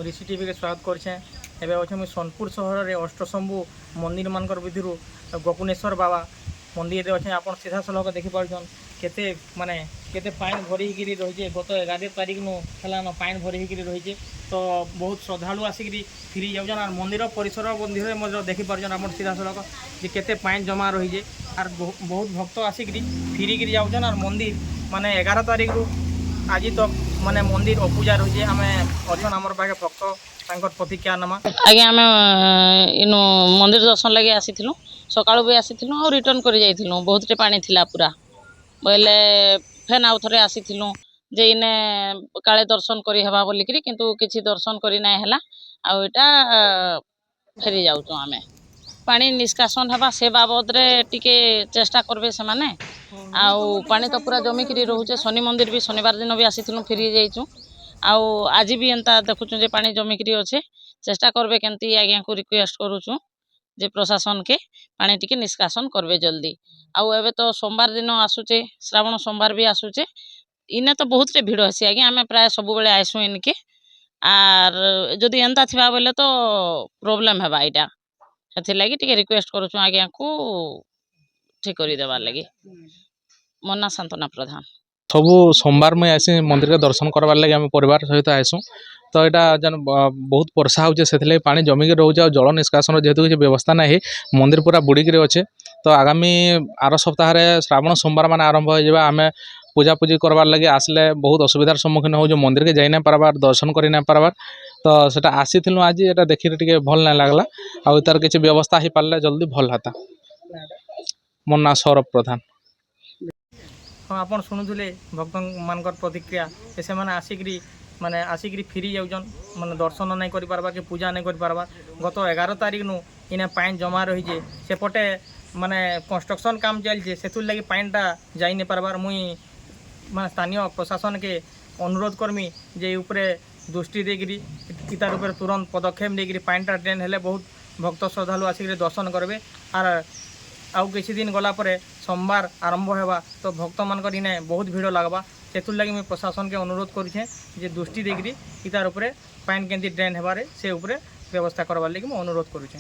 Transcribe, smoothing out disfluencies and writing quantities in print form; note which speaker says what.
Speaker 1: ऋषि TV के स्वागत करछे। एबे अच्छे मुझे सोनपुर सहर में अष्टशंभु मंदिर मानकर विधिरू गोकुनेश्वर बाबा मंदिर अच्छे आप सीधा सलख देखिपार्छन केते माने केते पानी भरी रही गत 11 तारिख नु है पानी भरी रही तो बहुत श्रद्धालु आसिक फिरी जाऊन और मंदिर परिसर मंदिर देखिपार्छन आप सीधा सलख जे केते पानी जमा रही और बहुत भक्त आसिक फिरिक जाऊन और मंदिर माने 11 तारिख रु आज तक माने मंदिर अपूजा रही है। आम अच्छन आमर पाखे भक्त प्रतिक्रिया नमा
Speaker 2: आज्ञा आम इनु मंदिर दर्शन लगे आसीलु सकाळु भी आसीलु और रिटर्न कर जाइलु बहुत पानी थिला पूरा बोले फेन आउ थरे आसीलु जे इने काले दर्शन करी हवा बोलिकरी किंतु किछि दर्शन करी नाय हला आ एटा फेरी जाउचो आमे पानी निष्कासन हवा से बाबद रे टिके चेष्टा करबे से माने आउ पानी तो पूरा जमिकी रोचे शनि मंदिर भी शनिवार दिन भी आसीलु फेरी जाइचु आउ आज भी एंता देखुचु जे पानी जमिकी अच्छे चेष्टा करबे केंती आज्ञा को रिक्वेस्ट करूचु जे प्रशासन के पानी टिके निष्कासन करबे जल्दी आउ एबे तो सोमवार दिन आसुचे श्रावण सोमवार भी आसुचे इने तो बहुत भीड़ हेसी आज्ञा आम प्राय सब बेले आसु इनके आर जदि एंता थिबा बोले तो प्रॉब्लम हेबा इटा हेथि लागि टिके रिक्वेस्ट करूचु आज्ञा को ठीक करि देबार लागि मन्ना सांत्वना प्रधान
Speaker 3: सबू सोमवार में आसी मंदिर के दर्शन करवार लगे आम परिवार सहित आसू तो यहाँ जन बहुत वर्षा होचे से पानी जमिकी रोचे और जल निष्कासन जेहेतु किसी व्यवस्था ना मंदिर पूरा बुड़िक अच्छे तो आगामी आर सप्ताह श्रावण सोमवार मान आरंभ हो आम पूजापूजी करवार लगे आसले बहुत असुविधार सम्मुखीन हो जो मंदिर के जाई ना पारबार दर्शन कर ना पारबार तो सेटा आसीलु आज ये देखिए टे भल ना लगला आउ तार किसी व्यवस्था हो पारे जल्दी भल होता। मोर ना सौरभ प्रधान।
Speaker 1: हाँ आप शुणुले भक्त मान प्रतिक्रिया से आसिकी माने आसिक फिरी जाऊन माने दर्शन नहीं कर पारबा कि पूजा नहीं कर पारबा गत 11 तारिख नु इने पानी जमा रही सेपटे माने कंस्ट्रक्शन काम चलছে से लगी पानीटा जाई नहीं पारबार मुई माने स्थानीय प्रशासन के अनुरोध करमी जे ऊपर दृष्टि देकरी तार ऊपर तुरंत पदक्षेप देकरी पानीटा ड्रेन हेले बहुत भक्त श्रद्धालु आसिक दर्शन करबे और आउ किसी दिन गला परे सोमवार आरंभ होगा तो भक्त मान इने बहुत भीड़ लगवा से लगी मुझे प्रशासन के अनुरोध करुचे जे दृष्टि देकरी तार ऊपर पानी केंती ड्रेन हेबारे से ऊपर व्यवस्था करवार लगी अनुरोध करुचे।